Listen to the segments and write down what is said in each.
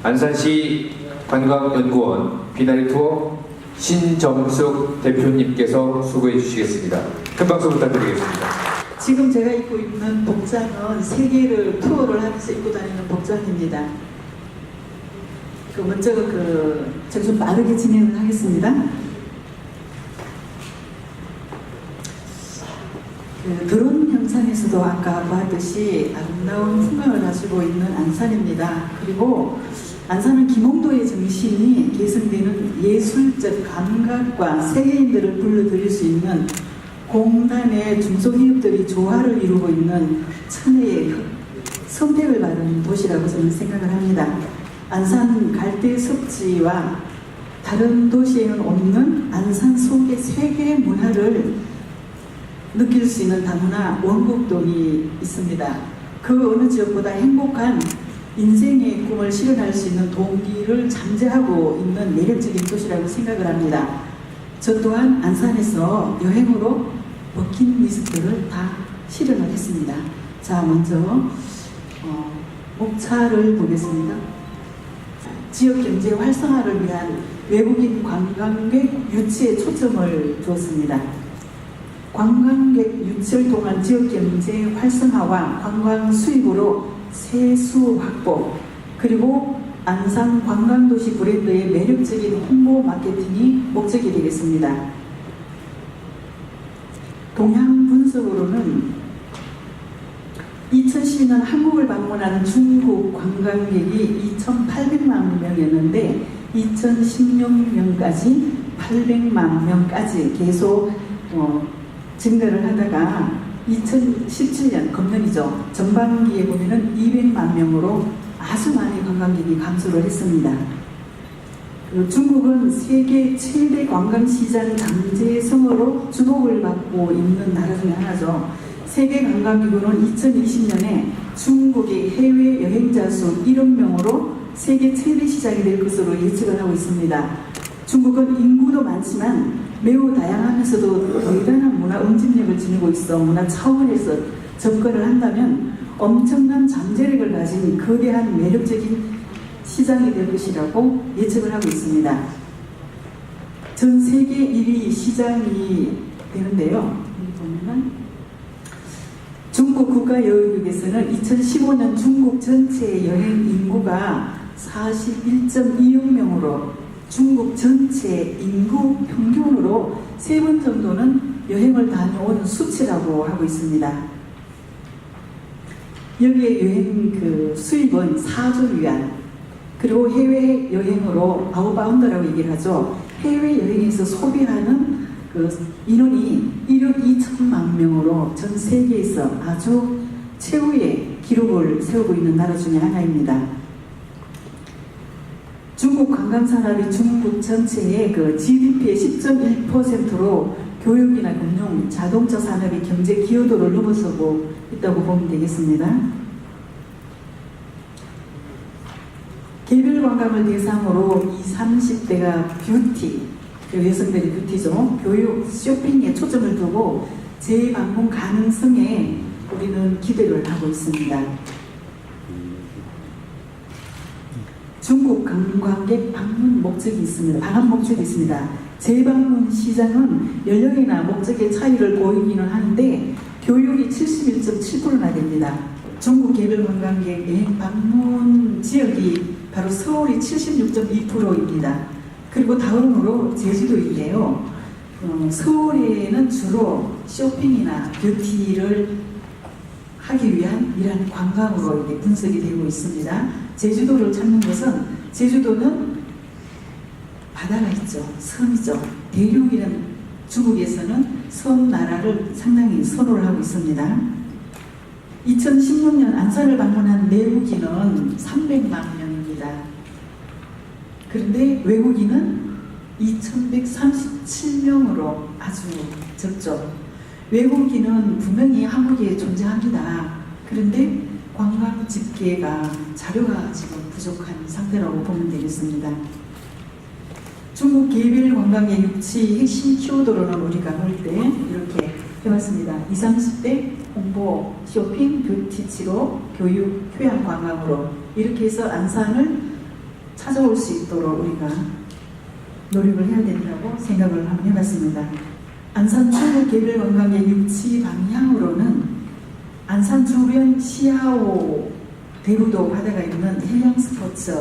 안산시 관광연구원 비나리 투어 신정숙 대표님께서 수고해 주시겠습니다. 큰 박수 부탁드리겠습니다. 지금 제가 입고 있는 복장은 세계를 투어를 하면서 입고 다니는 복장입니다. 먼저 제가 좀 빠르게 진행을 하겠습니다. 드론 영상에서도 아까 봤듯이 아름다운 풍경을 가지고 있는 안산입니다. 그리고 안산은 김홍도의 정신이 계승되는 예술적 감각과 세계인들을 불러들일 수 있는 공단의 중소기업들이 조화를 이루고 있는 천혜의 선택을 받은 도시라고 저는 생각을 합니다. 안산 갈대 섭지와 다른 도시에는 없는 안산 속의 세계 문화를 느낄 수 있는 다문화 원곡동이 있습니다. 그 어느 지역보다 행복한 인생의 꿈을 실현할 수 있는 동기를 잠재하고 있는 매력적인 도시라고 생각을 합니다. 저 또한 안산에서 여행으로 버킷리스트를 다 실현을 했습니다. 자, 먼저 목차를 보겠습니다. 지역 경제 활성화를 위한 외국인 관광객 유치에 초점을 두었습니다. 관광객 유치를 통한 지역 경제 활성화와 관광 수입으로 세수 확보, 그리고 안산 관광도시 브랜드의 매력적인 홍보 마케팅이 목적이 되겠습니다. 동향 분석으로는 2012년 한국을 방문한 중국 관광객이 2,800만 명이었는데 2016년까지 800만 명까지 계속 증가를 하다가 2017년 금년이죠. 전반기에 보면은 200만 명으로 아주 많이 관광객이 감소를 했습니다. 중국은 세계 최대 관광시장 잠재성으로 주목을 받고 있는 나라 중에 하나죠. 세계관광기구는 2020년에 중국의 해외 여행자 수 1억 명으로 세계 최대 시장이 될 것으로 예측을 하고 있습니다. 중국은 인구도 많지만 매우 다양하면서도 대단한 문화 응집력을 지니고 있어 문화 차원에서 접근을 한다면 엄청난 잠재력을 가진 거대한 매력적인 시장이 될 것이라고 예측을 하고 있습니다. 전 세계 1위 시장이 되는데요. 여기 보면은 중국 국가여행국에서는 2015년 중국 전체 여행 인구가 41.2억 명으로 중국 전체 인구 평균으로 3번 정도는 여행을 다녀온 수치라고 하고 있습니다. 여기에 여행 수입은 4조 위안, 그리고 해외 여행으로 아웃바운드라고 얘기를 하죠. 해외 여행에서 소비하는 인원이 1억 2천만 명으로 전 세계에서 아주 최고의 기록을 세우고 있는 나라 중에 하나입니다. 중국 관광산업이 중국 전체의 GDP의 10.1%로 교육이나 금융, 자동차 산업의 경제 기여도를 넘어서고 있다고 보면 되겠습니다. 개별 관광을 대상으로 20, 30대가 뷰티, 여성들의 뷰티죠. 교육, 쇼핑에 초점을 두고 재방문 가능성에 우리는 기대를 하고 있습니다. 중국 관광객 방문 목적이 있습니다. 방한 목적이 있습니다. 재방문 시장은 연령이나 목적의 차이를 보이기는 하는데 교육이 71.7%나 됩니다. 중국 개별 관광객 여행 방문 지역이 바로 서울이 76.2%입니다. 그리고 다음으로 제주도인데요. 서울에는 주로 쇼핑이나 뷰티를 하기 위한 이러한 관광으로 분석이 되고 있습니다. 제주도를 찾는 것은 제주도는 바다가 있죠. 섬이죠. 대륙이란 중국에서는 섬 나라를 상당히 선호를 하고 있습니다. 2016년 안산을 방문한 내국인은 300만 명입니다. 그런데 외국인은 2137명으로 아주 적죠. 외국인은 분명히 한국에 존재합니다. 그런데 관광 집계가 자료가 지금 부족한 상태라고 보면 되겠습니다. 중국 개별 관광의 유치 핵심 키워드로는 우리가 볼 때 이렇게 해봤습니다. 20, 30대 홍보, 쇼핑, 뷰티 치료, 교육, 휴양 관광으로 이렇게 해서 안산을 찾아올 수 있도록 우리가 노력을 해야 된다고 생각을 한번 해봤습니다. 안산 중국 개별 관광의 육지 방향으로는 안산 주변 시야오 대부도 바다가 있는 해양 스포츠,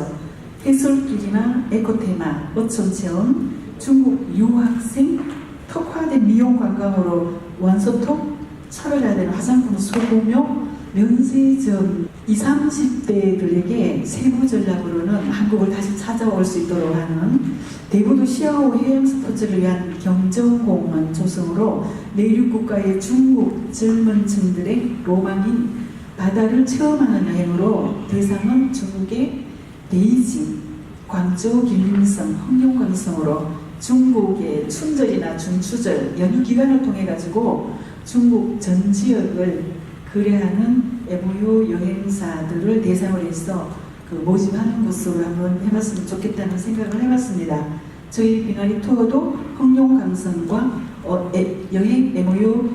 해설길이나 에코테마, 어촌 체험, 중국 유학생, 특화된 미용 관광으로 원소톱, 차별화된 화장품 소구묘, 면세점 20, 30대들에게 세부 전략으로는 한국을 다시 찾아올 수 있도록 하는 대부도 시야오 해양 스포츠를 위한 경정공원 조성으로 내륙 국가의 중국 젊은 층들의 로망인 바다를 체험하는 여행으로 대상은 중국의 베이징, 광저우, 길림성, 흑룡강성으로 중국의 춘절이나 중추절 연휴 기간을 통해 가지고 중국 전 지역을 거래하는 MOU 여행사들을 대상으로 해서 모집하는 것으로 한번 해봤으면 좋겠다는 생각을 해봤습니다. 저희 비나리 투어도 흑룡강성과 여행 MOU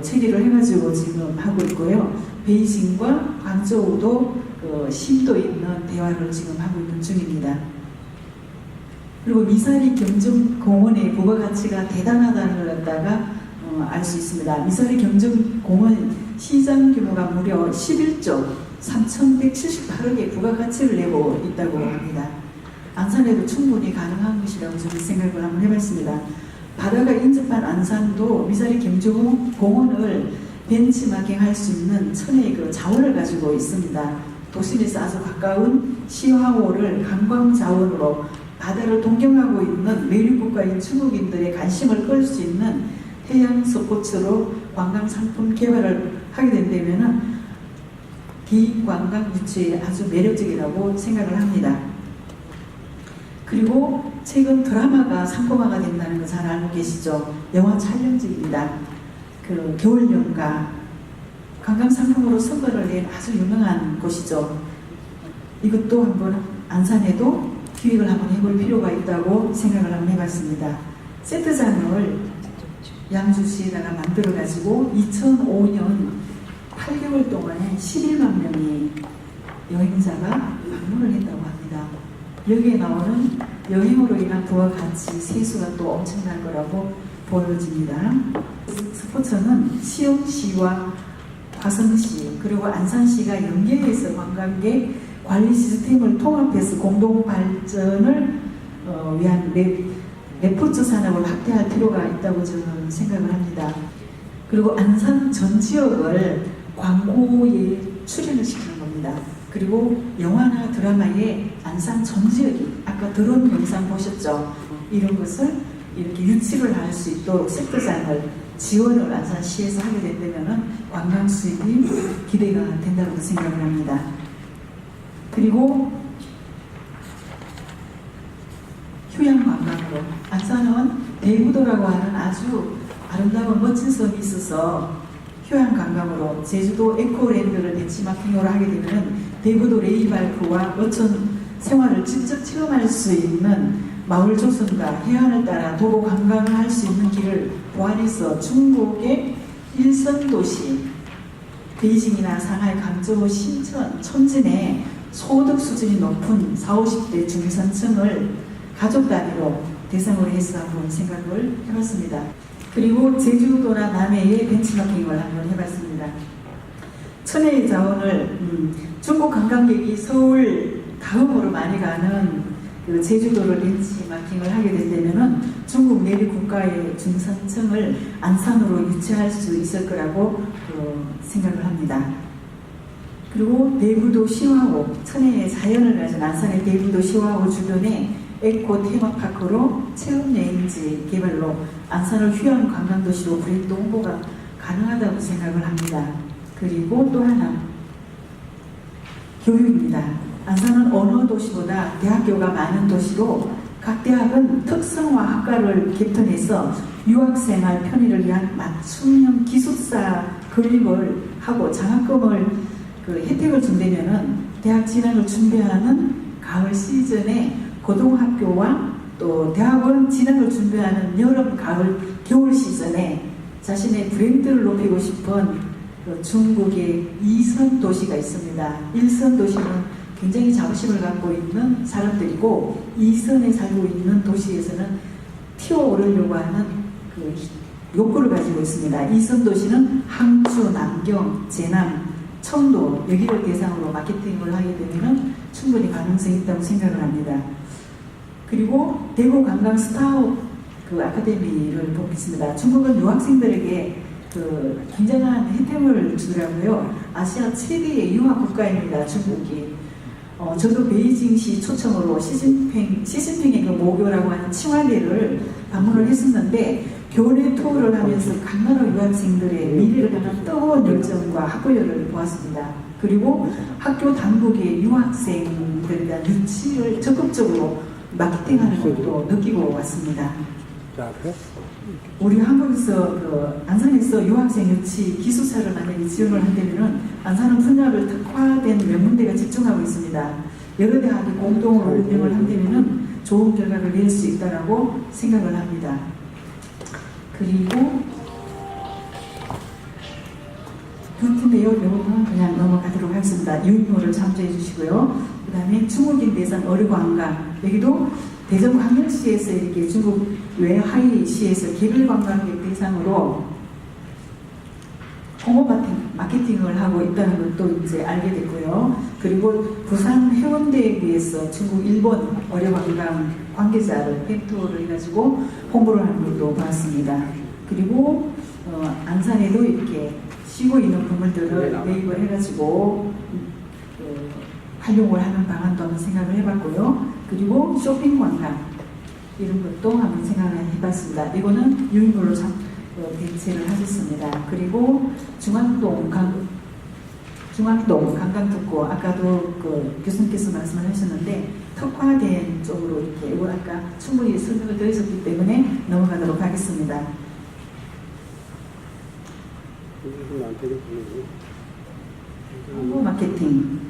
체결을 해가지고 지금 하고 있고요. 베이징과 광저우도 심도 있는 대화를 지금 하고 있는 중입니다. 그리고 미사리 경정공원의 부가가치가 대단하다는 걸 갖다가 알 수 있습니다. 미사리 경정공원 시장 규모가 무려 11조 3,178억의 부가가치를 내고 있다고 합니다. 안산에도 충분히 가능한 것이라고 저는 생각을 한번 해봤습니다. 바다가 인접한 안산도 미사리 경정공원을 벤치마킹할 수 있는 천혜의 자원을 가지고 있습니다. 도심에서 아주 가까운 시화호를 관광 자원으로 바다를 동경하고 있는 내륙국가인 중국인들의 관심을 끌 수 있는 해양 스포츠로 관광 상품 개발을 하게 된다면 비관광 유치에 아주 매력적이라고 생각을 합니다. 그리고 최근 드라마가 상고마가 된다는 거 잘 알고 계시죠? 영화 촬영지입니다. 겨울연가 관광 상품으로 선거를 낸 아주 유명한 곳이죠. 이것도 한번 안산에도 기획을 한번 해볼 필요가 있다고 생각을 한번 해봤습니다. 세트장을 양주시에다가 만들어가지고 2005년 8개월 동안에 11만 명이 여행자가 방문을 했다고 합니다. 여기에 나오는 여행으로 인한 부가가치 세수가 또 엄청날 거라고 보여집니다. 스포츠는 시흥시와 화성시 그리고 안산시가 연계해서 관광객 관리 시스템을 통합해서 공동 발전을 위한 레포츠 산업을 확대할 필요가 있다고 저는 생각을 합니다. 그리고 안산 전 지역을 광고에 출연을 시키는 겁니다. 그리고 영화나 드라마에 안산 전 지역이 아까 드론 영상 보셨죠? 이런 것을 이렇게 유치를 할 수 있도록 세트장을 지원을 안산시에서 하게 된다면 관광 수입이 기대가 된다고 생각을 합니다. 그리고 휴양관광으로 안산은 대구도라고 하는 아주 아름다운 멋진 섬이 있어서 휴양관광으로 제주도 에코랜드를 벤치마킹으로 하게 되면 대구도 레이발크와 어촌 생활을 직접 체험할 수 있는 마을 조성과 해안을 따라 도로 관광을 할 수 있는 길을 보완해서 중국의 일선 도시 베이징이나 상하이, 강저우, 신천, 천진의 소득 수준이 높은 40, 50대 중산층을 가족 단위로 대상으로 해서 한번 생각을 해봤습니다. 그리고 제주도나 남해의 벤치마킹을 한번 해봤습니다. 천혜의 자원을 중국 관광객이 서울 다음으로 많이 가는 제주도를 벤치마킹을 하게 된다면 중국 내륙 국가의 중산층을 안산으로 유치할 수 있을 거라고 생각을 합니다. 그리고 대부도 시화호, 천혜의 자연을 가진 안산의 대부도 시화호 주변에 에코 테마파크로 체험여행지 개발로 안산을 휴양 관광도시로 브랜드 홍보가 가능하다고 생각을 합니다. 그리고 또 하나 교육입니다. 안산은 어느 도시보다 대학교가 많은 도시로 각 대학은 특성화 학과를 개편해서 유학생활 편의를 위한 맞춤형 기숙사 건립을 하고 장학금을 혜택을 준다면은 대학 진학을 준비하는 가을 시즌에 고등학교와 또 대학원 진학을 준비하는 여름, 가을, 겨울 시즌에 자신의 브랜드를 높이고 싶은 중국의 2선 도시가 있습니다. 1선 도시는 굉장히 자부심을 갖고 있는 사람들이고, 이선에 살고 있는 도시에서는 튀어오르려고 하는 그 욕구를 가지고 있습니다. 이선 도시는 항주, 남경, 제남, 청도 여기를 대상으로 마케팅을 하게 되면 충분히 가능성이 있다고 생각을 합니다. 그리고 대구 관광 스타업 그 아카데미를 보겠습니다. 중국은 유학생들에게 그 굉장한 혜택을 주더라고요. 아시아 최대의 유학 국가입니다. 중국이. 저도 베이징시 초청으로 시진핑의 그 모교라고 하는 칭화대를 방문을 했었는데, 교내 투어를 하면서 각 나라 유학생들의 미래를 향한 뜨거운 열정과 학구열을 보았습니다. 그리고 학교 당국의 유학생들에 대한 유치를 적극적으로 마케팅하는 것도 느끼고 왔습니다. 우리 한국에서 그 안산에서 유학생 유치 기숙사를 만약에 지원을 한다면은 안산은 분야별 특화된 명문대가 집중하고 있습니다. 여러 대학이 공동으로 운영을 한다면은 좋은 결과를 낼 수 있다라고 생각을 합니다. 그리고 뷰티인데요. 이거는 그냥 넘어가도록 하겠습니다. 유인호를 참조해 주시고요. 그 다음에 중국인 대상 어류관광, 여기도 대전광역시에서 이렇게 중국 외하이시에서 개별관광객 대상으로 홍보 마케팅을 하고 있다는 것도 이제 알게 됐고요. 그리고 부산 해운대에 비해서 중국, 일본 어류관광 관계자를 팩투어를 해가지고 홍보를 하는 것도 봤습니다. 그리고 안산에도 이렇게 쉬고 있는 건물들을 매입을 해가지고 활용을 하는 방안도 한번 생각을 해봤고요. 그리고 쇼핑 관광 이런 것도 한번 생각을 해봤습니다. 이거는 유인물로 대체를 하셨습니다. 그리고 중앙동 관광특구, 아까도 그 교수님께서 말씀을 하셨는데 특화된 쪽으로 이렇게 이걸 아까 충분히 설명을 드렸었기 때문에 넘어가도록 하겠습니다. 홍보 마케팅.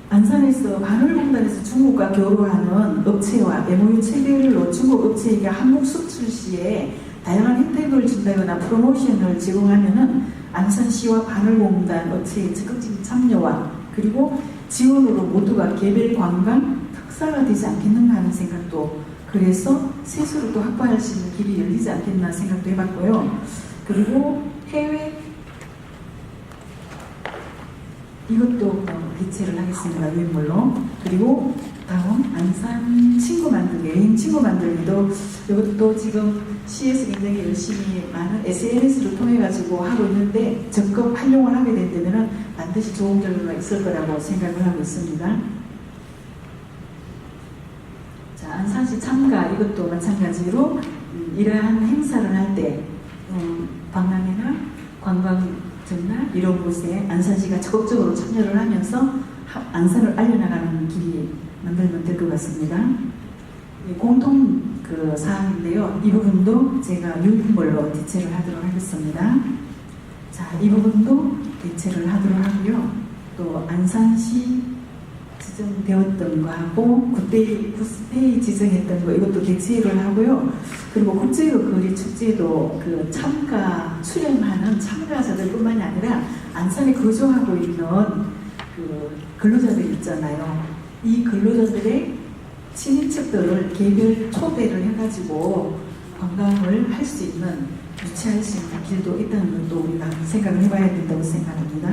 안산에서 바늘공단에서 중국과 교류하는 업체와 MOU 체결로 중국 업체에게 한국 수출 시에 다양한 혜택을 준다거나 프로모션을 제공하면은 안산시와 바늘공단 업체의 적극적인 참여와 그리고 지원으로 모두가 개별 관광 특사가 되지 않겠는가 하는 생각도, 그래서 스스로 또 확보할 수 있는 길이 열리지 않겠나 생각도 해봤고요. 그리고 해외 이것도 대체를 하겠습니다. 유인물로. 그리고 다음 안산 친구 만들기, 여행 친구 만들기도 이것도 지금 시에서 굉장히 열심히 많은 SNS를 통해 가지고 하고 있는데 적극 활용을 하게 된다면 반드시 좋은 결과가 있을 거라고 생각을 하고 있습니다. 자, 안산시 참가 이것도 마찬가지로 이러한 행사를 할 때 박람회나 관광 전날 이런 곳에 안산시가 적극적으로 참여를 하면서 안산을 알려나가는 길이 만들면 될 것 같습니다. 공통 그 사항인데요. 이 부분도 제가 유인물로 대체를 하도록 하겠습니다. 자, 이 부분도 대체를 하도록 하고요. 또 안산시 지정되었던 거하고 구스테이 지정했던 거 이것도 대체를 하고요. 그리고 국제거리 축제도 그 출연하는 참가자들뿐만이 아니라 안산에 거주하고 있는 그 근로자들 있잖아요. 이 근로자들의 친인척들을 개별 초대를 해가지고 관광을 할 수 있는, 유치할 수 있는 길도 있다는 것도 우리가 생각을 해봐야 된다고 생각합니다.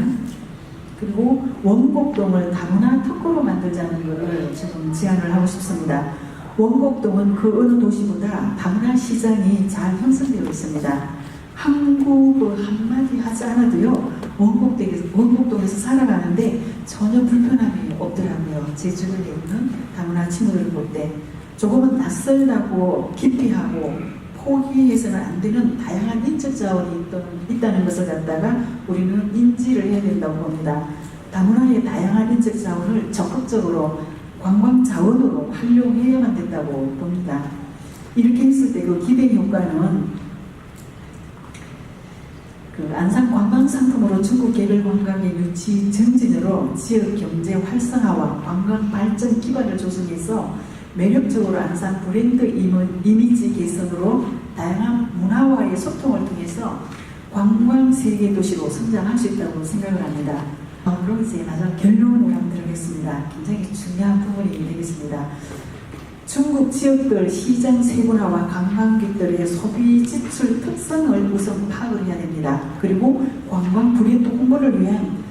그리고 원곡동을 다문화 특구로 만들자는 것을 지금 제안을 하고 싶습니다. 원곡동은 그 어느 도시보다 다문화 시장이 잘 형성되어 있습니다. 한국어 한마디 하지 않아도요, 원곡동에서 살아가는데 전혀 불편함이 없더라고요. 제 주변에 있는 다문화 친구들을 볼 때 조금은 낯설다고 기피하고 포기해서는 안 되는 다양한 인적 자원이 있다는 것을 갖다가 우리는 인지를 해야 된다고 봅니다. 다문화의 다양한 인적 자원을 적극적으로 관광 자원으로 활용해야만 된다고 봅니다. 이렇게 했을 때 그 기대 효과는 그 안산 관광 상품으로 중국 개별 관광의 유치 증진으로 지역 경제 활성화와 관광 발전 기반을 조성해서 매력적으로 안산 브랜드 이미지 개선으로 다양한 문화와의 소통을 통해서 관광 세계 도시로 성장할 수 있다고 생각을 합니다. 그럼 이제 마지막 결론을 한번 들어보겠습니다. 굉장히 중요한 부분이 되겠습니다. 중국 지역별 시장 세분화와 관광객들의 소비 지출 특성을 우선 파악을 해야 됩니다. 그리고 관광 브랜드 홍보를 위한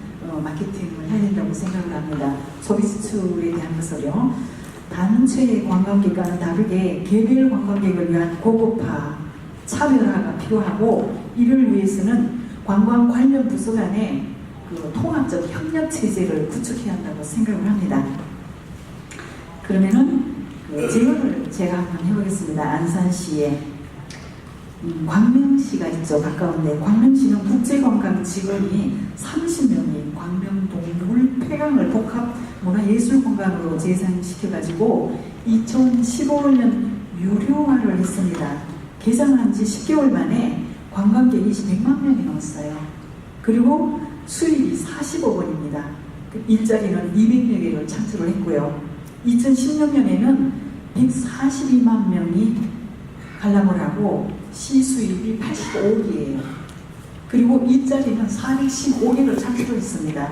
마케팅을 해야 된다고 생각을 합니다. 소비 지출에 대한 것을요. 단체의 관광객과는 다르게 개별 관광객을 위한 고급화, 차별화가 필요하고, 이를 위해서는 관광 관련 부서 간의 통합적 협력 체제를 구축해야 한다고 생각을 합니다. 그러면은 제언을 제가 한번 해보겠습니다. 안산시에 광명시가 있죠. 가까운데 광명시는 국제관광 직원이 30명이 광명 동물 폐광을 복합 문화예술공간으로 재생시켜가지고 2015년 유료화를 했습니다. 개장한 지 10개월 만에 관광객이 100만 명이 넘었어요. 그리고 수입이 40억 원입니다. 일자리는 200여 개를 창출을 했고요. 2016년에는 142만 명이 관람을 하고 시수입이 85억이에요. 그리고 일자리는 415개를 창출했습니다.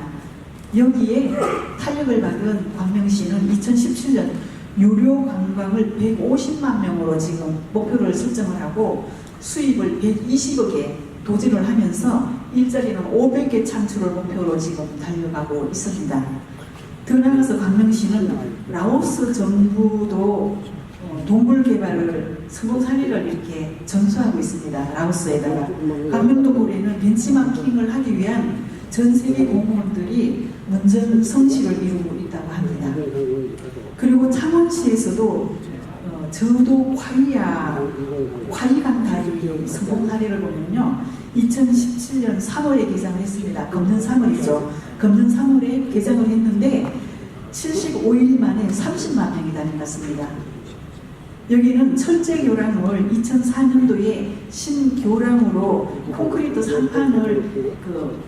여기에 탄력을 받은 광명시는 2017년 유료 관광을 150만 명으로 지금 목표를 설정을 하고 수입을 120억에 도전을 하면서 일자리는 500개 창출을 목표로 지금 달려가고 있습니다. 더 나아가서 광명시는 라오스 정부도 동굴 개발을 성공 사례를 이렇게 전수하고 있습니다. 라오스에다가 광명동굴에는 벤치마킹을 하기 위한 전 세계 공무원들이 먼저 성실을 이루고 있다고 합니다. 그리고 창원시에서도 저도 과이강 다리 성공 사례를 보면요, 2017년 3월에 개장을 했습니다. 금년 3월이죠. 금년 3월에 개장을 했는데 75일 만에 30만 명이 다녀갔습니다. 여기는 철제 교량을 2004년도에 신교량으로 콘크리트 상판을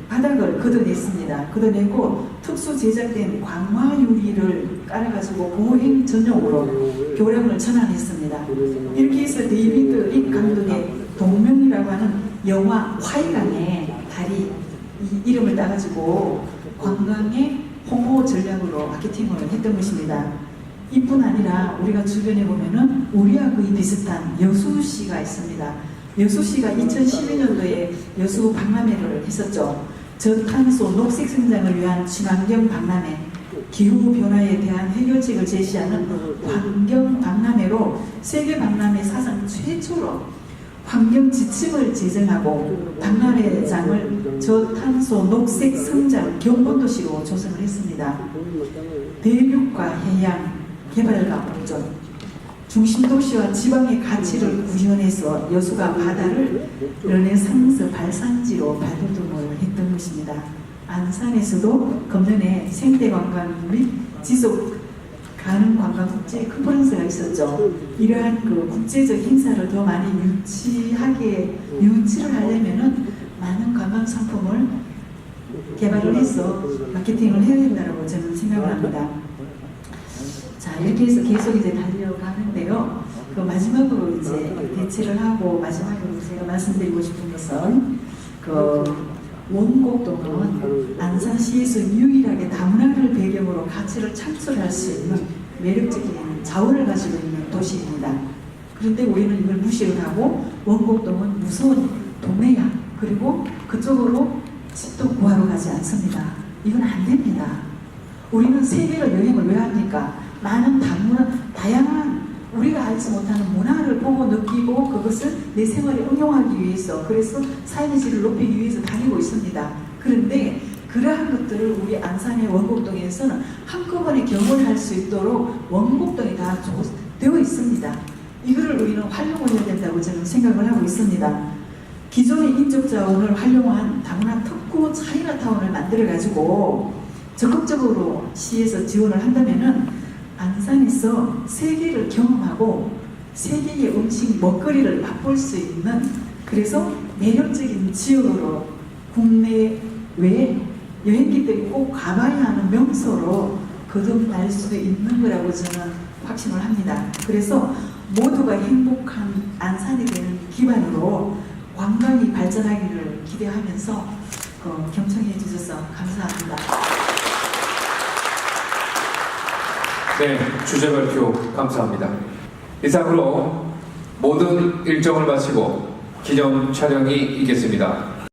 바닥을 걷어냈습니다. 걷어내고 특수 제작된 광화 유리를 깔아가지고 보행 전용으로 교량을 전환했습니다. 이렇게 해서 데이비드 립 감독의 동명이라고 하는 영화 화이강의 다리 이 이름을 따가지고 관광의 홍보 전략으로 마케팅을 했던 것입니다. 이뿐 아니라 우리가 주변에 보면은 우리와 거의 비슷한 여수시가 있습니다. 여수시가 2012년도에 여수 박람회를 했었죠. 저탄소 녹색 성장을 위한 친환경 박람회, 기후 변화에 대한 해결책을 제시하는 환경 박람회로 세계 박람회 사상 최초로 환경 지침을 제정하고 박람회장을 저탄소 녹색 성장 경본도시로 조성을 했습니다. 대륙과 해양, 개발과 공존, 중심도시와 지방의 가치를 구현해서 여수가 바다를 르네상스 발산지로 발돋움을 했던 것입니다. 안산에서도 금년에 생태관광 및 지속 가능 관광 국제 컨퍼런스가 있었죠. 이러한 국제적 행사를 더 많이 유치를 하려면은 많은 관광 상품을 개발을 해서 마케팅을 해야 된다고 저는 생각을 합니다. 자, 이렇게 해서 계속 이제 달려가는데요. 마지막으로 이제 대체를 하고 마지막으로 제가 말씀드리고 싶은 것은 원곡동은 안산시에서 유일하게 다문화를 배경으로 가치를 창출할 수 있는 매력적인 자원을 가지고 있는 도시입니다. 그런데 우리는 이걸 무시를 하고 원곡동은 무서운 동네야, 그리고 그쪽으로 집도 구하러 가지 않습니다. 이건 안 됩니다. 우리는 세계를 여행을 왜 합니까? 많은 다양한 우리가 알지 못하는 문화를 보고 느끼고 그것을 내 생활에 응용하기 위해서, 그래서 삶의 질을 높이기 위해서 다니고 있습니다. 그런데 그러한 것들을 우리 안산의 원곡동에서는 한꺼번에 경험할 수 있도록 원곡동이 다 되어 있습니다. 이거를 우리는 활용을 해야 된다고 저는 생각을 하고 있습니다. 기존의 인적 자원을 활용한 다문화 특구 차이나타운을 만들어가지고 적극적으로 시에서 지원을 한다면은 안산에서 세계를 경험하고 세계의 음식 먹거리를 맛볼 수 있는, 그래서 매력적인 지역으로 국내외 여행객들이 꼭 가봐야 하는 명소로 거듭날 수 있는 거라고 저는 확신을 합니다. 그래서 모두가 행복한 안산이 되는 기반으로 관광이 발전하기를 기대하면서 경청해 주셔서 감사합니다. 네, 주제 발표 감사합니다. 이상으로 모든 일정을 마치고 기념 촬영이 있겠습니다.